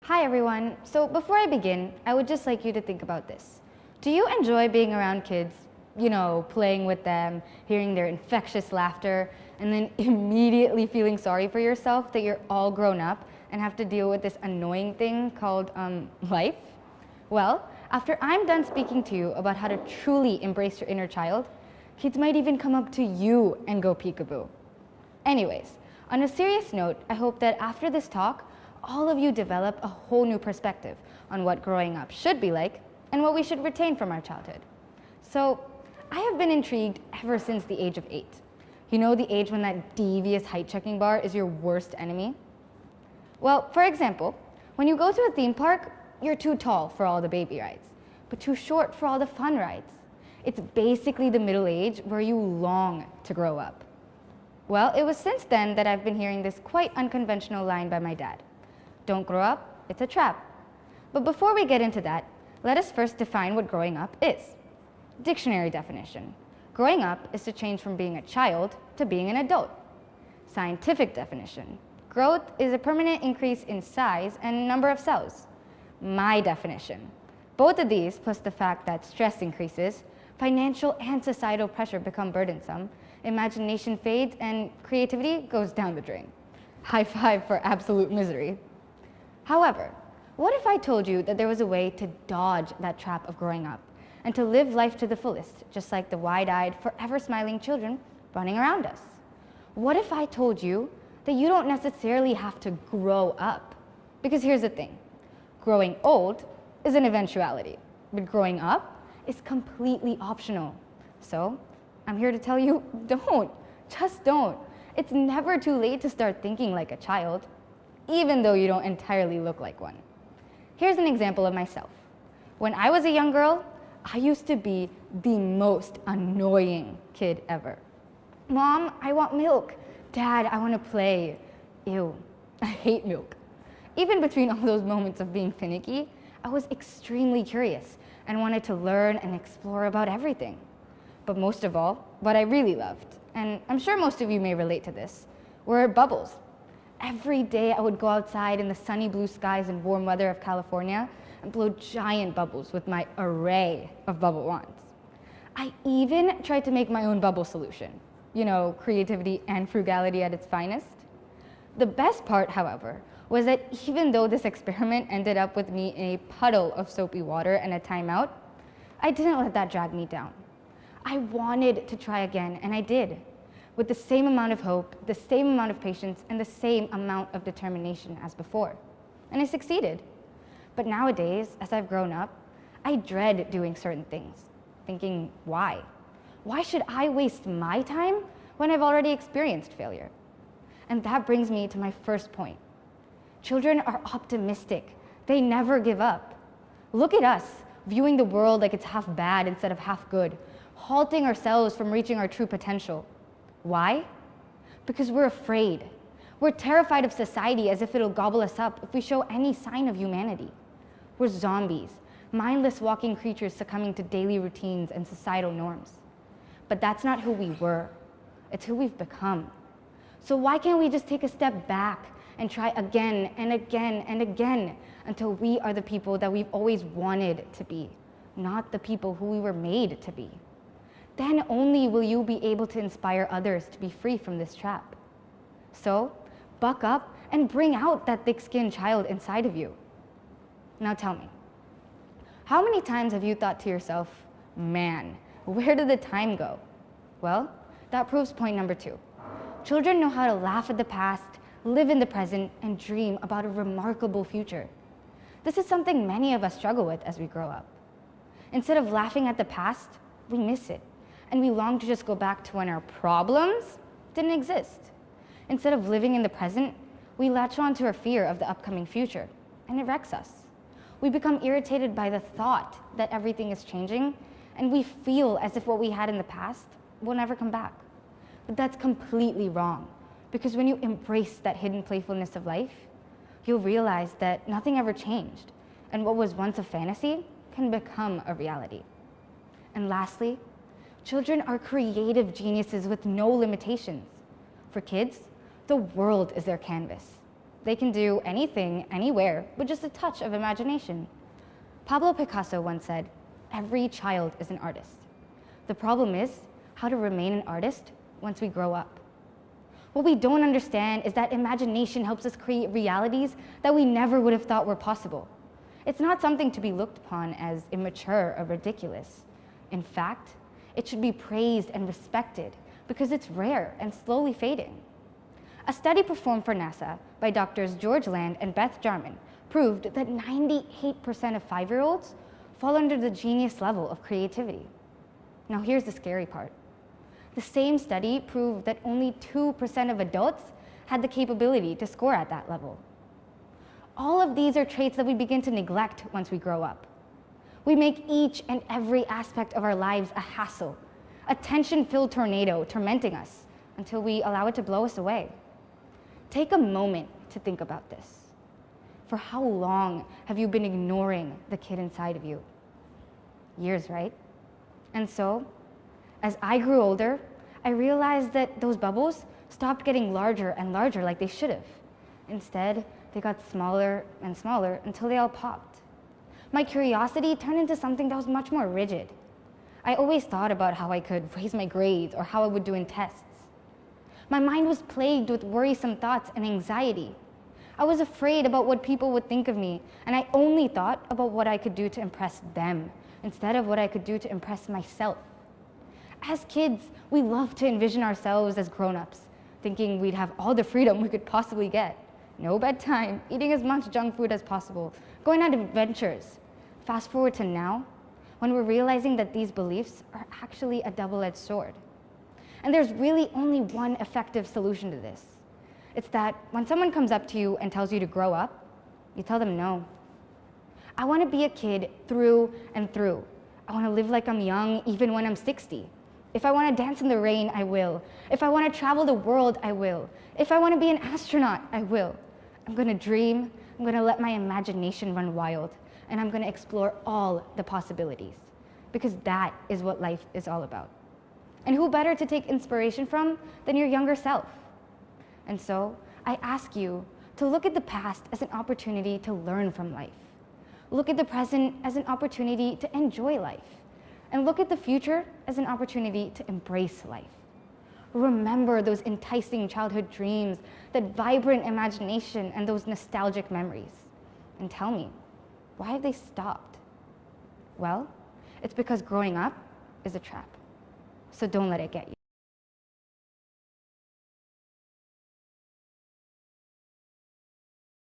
Hi everyone. So before I begin, I would just like you to think about this. Do you enjoy being around kids, playing with them, hearing their infectious laughter, and then immediately feeling sorry for yourself that you're all grown up and have to deal with this annoying thing called life? Well, after I'm done speaking to you about how to truly embrace your inner child, kids might even come up to you and go peekaboo. Anyways, on a serious note, I hope that after this talk, all of you develop a whole new perspective on what growing up should be like and what we should retain from our childhood. So, I have been intrigued ever since the age of 8. You know, the age when that devious height checking bar is your worst enemy? Well, for example, when you go to a theme park, you're too tall for all the baby rides, but too short for all the fun rides. It's basically the middle age where you long to grow up. Well, it was since then that I've been hearing this quite unconventional line by my dad. Don't grow up, it's a trap. But before we get into that, let us first define what growing up is. Dictionary definition. Growing up is to change from being a child to being an adult. Scientific definition. Growth is a permanent increase in size and number of cells. My definition. Both of these, plus the fact that stress increases, financial and societal pressure become burdensome, imagination fades, and creativity goes down the drain. High five for absolute misery. However, what if I told you that there was a way to dodge that trap of growing up and to live life to the fullest, just like the wide-eyed, forever smiling children running around us? What if I told you that you don't necessarily have to grow up? Because here's the thing, growing old is an eventuality, but growing up is completely optional. So I'm here to tell you, don't, just don't. It's never too late to start thinking like a child, even though you don't entirely look like one. Here's an example of myself. When I was a young girl, I used to be the most annoying kid ever. Mom, I want milk. Dad, I want to play. Ew, I hate milk. Even between all those moments of being finicky, I was extremely curious and wanted to learn and explore about everything. But most of all, what I really loved, and I'm sure most of you may relate to this, were bubbles. Every day I would go outside in the sunny blue skies and warm weather of California and blow giant bubbles with my array of bubble wands. I even tried to make my own bubble solution. You know, creativity and frugality at its finest. The best part, however, was that even though this experiment ended up with me in a puddle of soapy water and a timeout, I didn't let that drag me down. I wanted to try again, and I did. With the same amount of hope, the same amount of patience, and the same amount of determination as before. And I succeeded. But nowadays, as I've grown up, I dread doing certain things, thinking, why? Why should I waste my time when I've already experienced failure? And that brings me to my first point. Children are optimistic. They never give up. Look at us, viewing the world like it's half bad instead of half good, halting ourselves from reaching our true potential. Why? Because we're afraid. We're terrified of society as if it'll gobble us up if we show any sign of humanity. We're zombies, mindless walking creatures succumbing to daily routines and societal norms. But that's not who we were. It's who we've become. So why can't we just take a step back and try again and again and again until we are the people that we've always wanted to be, not the people who we were made to be? Then only will you be able to inspire others to be free from this trap. So, buck up and bring out that thick-skinned child inside of you. Now tell me, how many times have you thought to yourself, man, where did the time go? Well, that proves point number 2. Children know how to laugh at the past, live in the present, and dream about a remarkable future. This is something many of us struggle with as we grow up. Instead of laughing at the past, we miss it. And we long to just go back to when our problems didn't exist. Instead of living in the present, we latch on to our fear of the upcoming future, and it wrecks us. We become irritated by the thought that everything is changing, and we feel as if what we had in the past will never come back. But that's completely wrong, because when you embrace that hidden playfulness of life, you'll realize that nothing ever changed, and what was once a fantasy can become a reality. And lastly, children are creative geniuses with no limitations. For kids, the world is their canvas. they can do anything, anywhere, with just a touch of imagination. Pablo Picasso once said, "Every child is an artist." The problem is how to remain an artist once we grow up. What we don't understand is that imagination helps us create realities that we never would have thought were possible. It's not something to be looked upon as immature or ridiculous. In fact, it should be praised and respected because it's rare and slowly fading. A study performed for NASA by doctors George Land and Beth Jarman proved that 98% of 5-year-olds fall under the genius level of creativity. Now here's the scary part. The same study proved that only 2% of adults had the capability to score at that level. All of these are traits that we begin to neglect once we grow up. We make each and every aspect of our lives a hassle, a tension-filled tornado tormenting us until we allow it to blow us away. Take a moment to think about this. For how long have you been ignoring the kid inside of you? Years, right? And so, as I grew older, I realized that those bubbles stopped getting larger and larger like they should have. Instead, they got smaller and smaller until they all popped. My curiosity turned into something that was much more rigid. I always thought about how I could raise my grades or how I would do in tests. My mind was plagued with worrisome thoughts and anxiety. I was afraid about what people would think of me, and I only thought about what I could do to impress them instead of what I could do to impress myself. As kids, we love to envision ourselves as grown-ups, thinking we'd have all the freedom we could possibly get. No bedtime, eating as much junk food as possible, going on adventures. Fast forward to now, when we're realizing that these beliefs are actually a double-edged sword. And there's really only one effective solution to this. It's that when someone comes up to you and tells you to grow up, you tell them no. I want to be a kid through and through. I want to live like I'm young even when I'm 60. If I want to dance in the rain, I will. If I want to travel the world, I will. If I want to be an astronaut, I will. I'm going to dream, I'm going to let my imagination run wild, and I'm going to explore all the possibilities, because that is what life is all about. And who better to take inspiration from than your younger self? And so, I ask you to look at the past as an opportunity to learn from life. Look at the present as an opportunity to enjoy life. And look at the future as an opportunity to embrace life. Remember those enticing childhood dreams, that vibrant imagination, and those nostalgic memories. And tell me, why have they stopped? Well, it's because growing up is a trap. So don't let it get you.